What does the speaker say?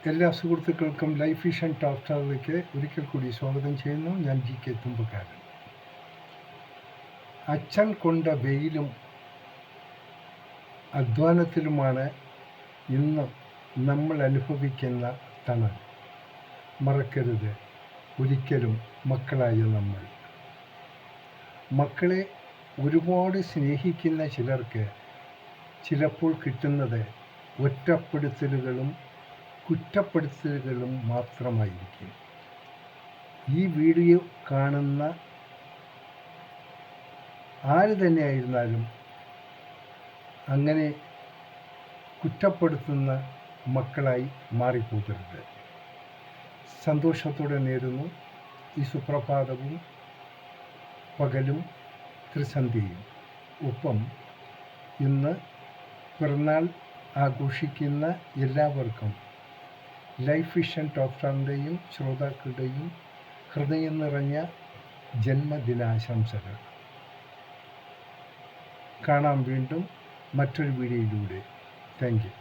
എല്ലാ സുഹൃത്തുക്കൾക്കും life vision talk സ്റ്റാറിലേക്ക് ഒരിക്കൽ കൂടി സ്വാഗതം ചെയ്യുന്നു. ഞാൻ GK തുമ്പക്കാരൻ. അച്ഛൻ കൊണ്ട വെയിലും അധ്വാനത്തിലുമാണ് ഇന്ന് നമ്മൾ അനുഭവിക്കുന്ന തണൽ. മറക്കരുത് ഒരിക്കലും മക്കളായ നമ്മൾ. മക്കളെ ഒരുപാട് സ്നേഹിക്കുന്ന ചിലർക്ക് ചിലപ്പോൾ കിട്ടുന്നത് ഒറ്റപ്പെടുത്തലുകളും കുറ്റപ്പെടുത്തലുകളും മാത്രമായിരിക്കും. ഈ വീഡിയോ കാണുന്ന ആര് തന്നെയായിരുന്നാലും അങ്ങനെ കുറ്റപ്പെടുത്തുന്ന മക്കളായി മാറിപ്പോകരുത്. സന്തോഷത്തോടെ നേരുന്നു ഈ സുപ്രഭാതവും പകലും ത്രിസന്ധ്യയും. ഒപ്പം ഇന്ന് പിറന്നാൾ ആഘോഷിക്കുന്ന എല്ലാവർക്കും ലൈഫ് വിഷൻ ടോക്ക് സ്റ്റാറിൻ്റെയും ശ്രോതാക്കളുടെയും ഹൃദയം നിറഞ്ഞ ജന്മദിനാശംസകൾ. കാണാം വീണ്ടും മറ്റൊരു വീഡിയോയിലൂടെ. Thank you.